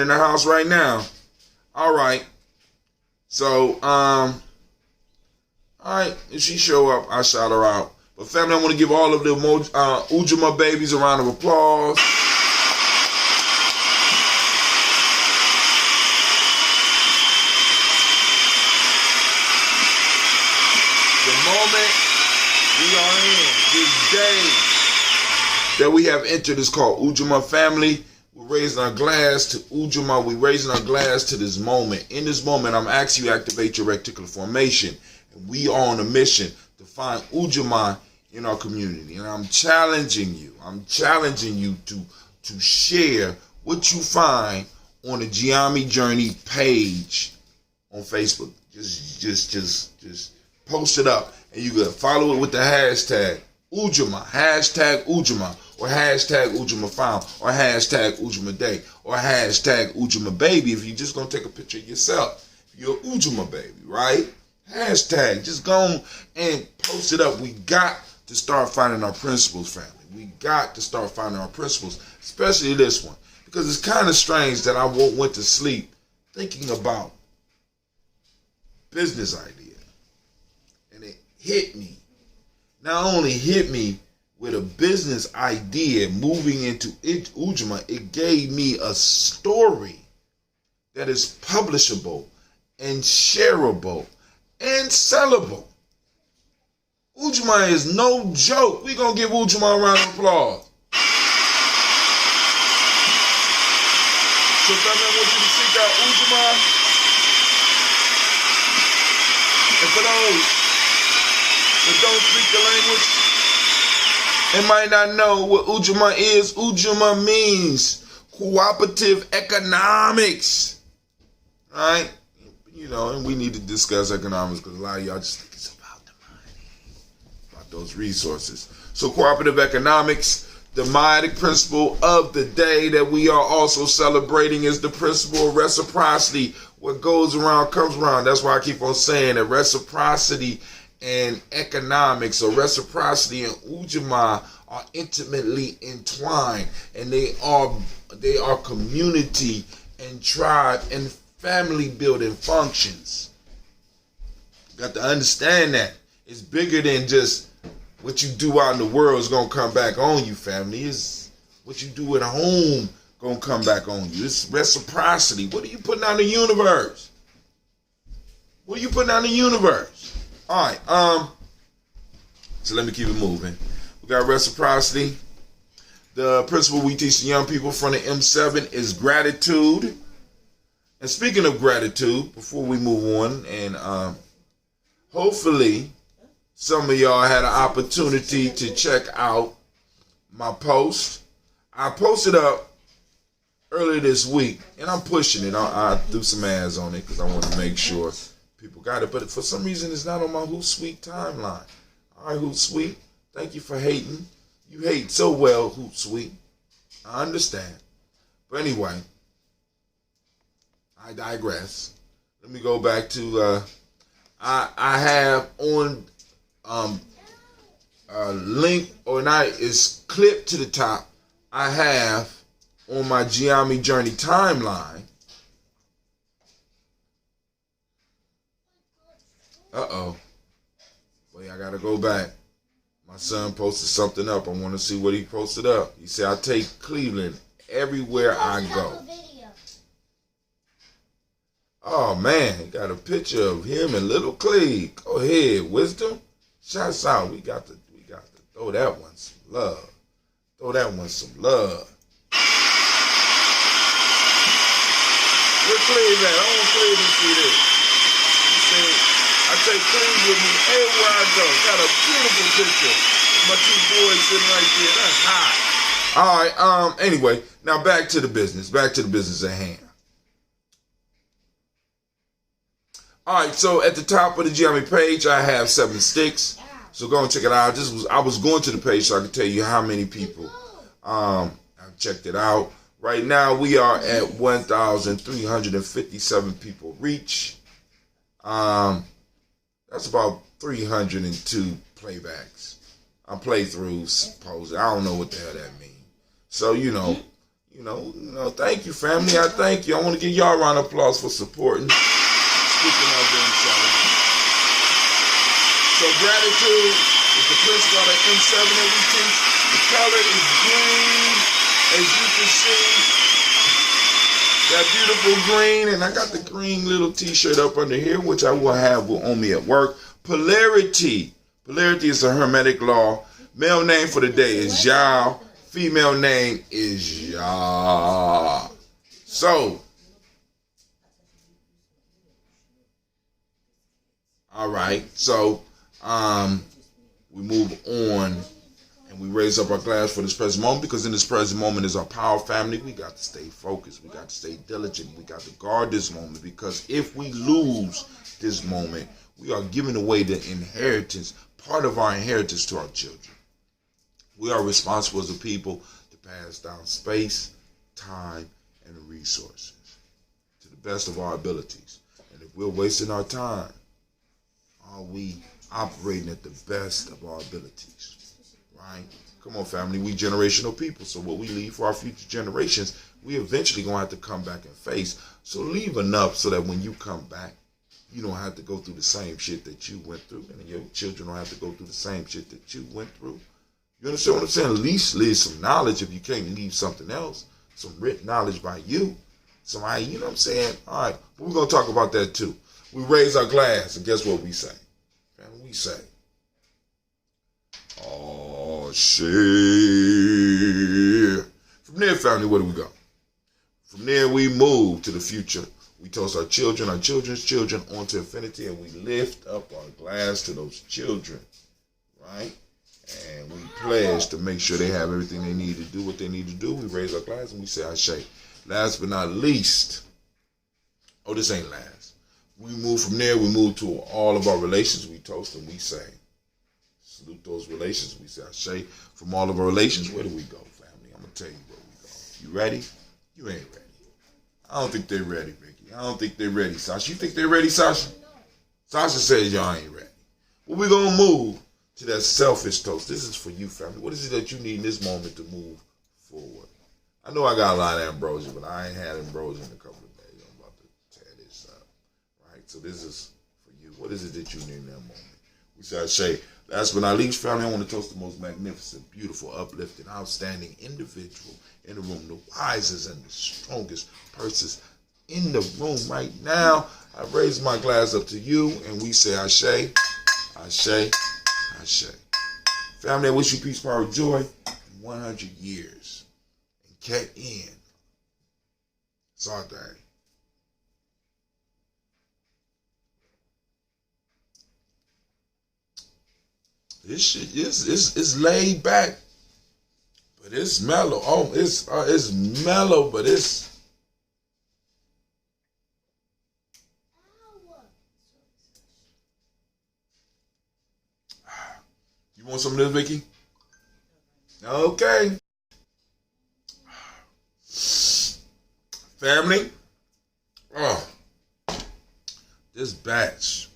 Speaker 1: house right now. All right. So all right, if she show up, I shout her out. But family, I want to give all of the Ujamaa babies a round of applause. This day that we have entered is called Ujamaa. Family. We're raising our glass to Ujamaa. We're raising our glass to this moment. In this moment, I'm asking you to activate your reticular formation. And we are on a mission to find Ujamaa in our community. And I'm challenging you. To share what you find on the Gye-Nyame Journey page on Facebook. Just post it up. And you can follow it with the hashtag Ujamaa, or hashtag Ujamaa found, or hashtag Ujamaa day, or hashtag Ujamaa baby if you're just going to take a picture of yourself. You're an Ujamaa baby, right? Hashtag, just go and post it up. We got to start finding our principles, family. We got to start finding our principles, especially this one, because it's kind of strange that I went to sleep thinking about business idea, and it hit me. Not only hit me with a business idea moving into Ujamaa, it gave me a story that is publishable and shareable and sellable. Ujamaa is no joke. We're going to give Ujamaa a round of applause. So family, I want you to seek out Ujamaa. And for those that don't speak the language and might not know what Ujamaa is, Ujamaa means cooperative economics. Right? You know, and we need to discuss economics because a lot of y'all just think it's about the money, about those resources. So cooperative economics, the myotic principle of the day that we are also celebrating is the principle of reciprocity. What goes around comes around. That's why I keep on saying that reciprocity and economics, or reciprocity and Ujamaa, are intimately entwined, and they are community and tribe and family building functions. You got to understand that it's bigger than just what you do out in the world is gonna come back on you, family. It's what you do at home gonna come back on you. It's reciprocity. What are you putting out in the universe? What are you putting out in the universe? All right. So let me keep it moving. We got reciprocity. The principle we teach the young people from the M7 is gratitude. And speaking of gratitude, before we move on, and hopefully some of y'all had an opportunity to check out my post. I posted up earlier this week, and I'm pushing it. I threw some ads on it because I want to make sure people got it. But for some reason, it's not on my Hootsuite timeline. All right, Hootsuite, thank you for hating. You hate so well, Hootsuite. I understand. But anyway, I digress. Let me go back to, I have on link, or not, is clipped to the top. I have on my Gye-Nyame Journey timeline. Wait, I gotta go back. My son posted something up. I want to see what he posted up. He said, I take Cleveland everywhere I go. Oh man, he got a picture of him and little Cleve. Go ahead, Wisdom. Shouts out. We got to throw that one some love. Throw that one some love. Where Cleve at? I want Cleve to see this. He said, I take Cleve with me everywhere I go. Got a beautiful picture of my two boys sitting right there. That's hot. All right. Anyway, now back to the business. Back to the business at hand. All right, so at the top of the Gye-Nyame page, I have 7 sticks. So go and check it out. I was going to the page so I could tell you how many people I've checked it out. Right now, we are at 1,357 people reach. That's about 302 playbacks. Playthroughs, supposedly. I don't know what the hell that means. So, you know, thank you, family. I thank you. I want to give y'all a round of applause for supporting. Speaking of themselves. So gratitude is the principle of the M7 that we teach. The color is green, as you can see. That beautiful green, and I got the green little t-shirt up under here, which I will have on me at work. Polarity. Polarity is a hermetic law. Male name for the day is Yao. Female name is Ya. So, all right, so we move on and we raise up our glass for this present moment, because in this present moment is our power, family. We got to stay focused. We got to stay diligent. We got to guard this moment, because if we lose this moment, we are giving away the inheritance, part of our inheritance, to our children. We are responsible as a people to pass down space, time, and resources to the best of our abilities. And if we're wasting our time, are we operating at the best of our abilities? Right? Come on, family. We generational people. So what we leave for our future generations, we eventually going to have to come back and face. So leave enough so that when you come back, you don't have to go through the same shit that you went through. And your children don't have to go through the same shit that you went through. You understand what I'm saying? At least leave some knowledge if you can't leave something else. Some written knowledge by you. somebody, you know what I'm saying? All right, but we're going to talk about that too. We raise our glass, and guess what we say? Family, we say, oh, shit. From there, family, where do we go? From there, we move to the future. We toast our children, our children's children, onto infinity, and we lift up our glass to those children, right? And we pledge to make sure they have everything they need to do what they need to do. We raise our glass and we say, Ashe. Last but not least, oh, this ain't last. We move from there, we move to all of our relations. We toast and we say, salute those relations. We say, Ashe. From all of our relations, where do we go, family? I'm going to tell you where we go. You ready? You ain't ready. I don't think they're ready, Vicky. I don't think they're ready, Sasha. You think they're ready, Sasha? Sasha says y'all ain't ready. Well, we're going to move to that selfish toast. This is for you, family. What is it that you need in this moment to move forward? I know I got a lot of ambrosia, but I ain't had ambrosia in a couple of days. I'm about to tear this up, right? So this is for you. What is it that you need in that moment? We say, Ashe. Last but not least, family, I want to toast the most magnificent, beautiful, uplifting, outstanding individual in the room, the wisest and the strongest persons in the room right now. I raise my glass up to you, and we say, Ashe, Ashe, Ashe. Family, I wish you peace, power, joy, and 100 years. And cat in. It's our thing. This shit is laid back, but it's mellow. Oh, it's mellow, but it's. You want some of this, Vicky? Okay. Family. Oh, this batch.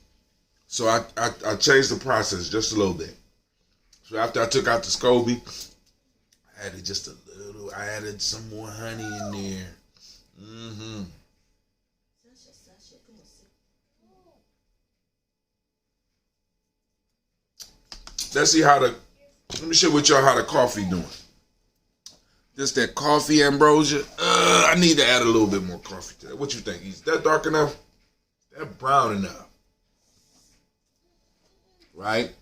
Speaker 1: So I changed the process just a little bit. So after I took out the SCOBY, I added just a little. I added some more honey in there. Mm-hmm. Let's see how let me share with y'all how the coffee doing. Just that coffee ambrosia. I need to add a little bit more coffee to that. What you think? Is that dark enough? That brown enough? Right?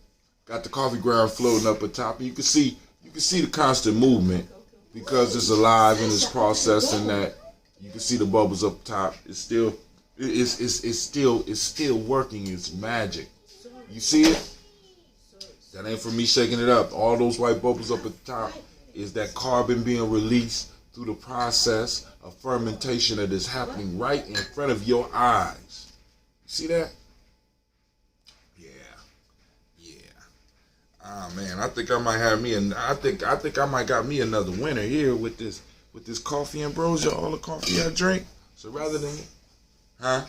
Speaker 1: Got the coffee ground floating up at top. You can see the constant movement because it's alive and it's processing that. You can see the bubbles up top. It's still working its magic. You see it? That ain't from me shaking it up. All those white bubbles up at the top is that carbon being released through the process of fermentation that is happening right in front of your eyes. See that? Ah man, I think I might have me I think I might got me another winner here with this coffee ambrosia, all the coffee I drink. So rather than oh,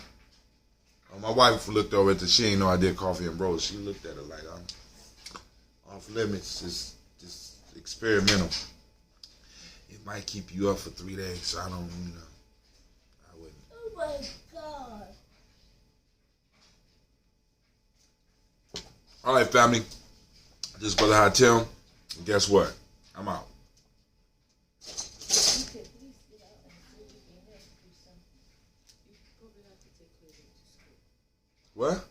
Speaker 1: my wife looked over at she didn't know I did coffee ambrosia. She looked at it like I'm off limits. It's just experimental. It might keep you up for 3 days, so I don't I wouldn't.
Speaker 2: Oh my God.
Speaker 1: All right, family. This is Brother Hatem, and guess what? I'm out. What?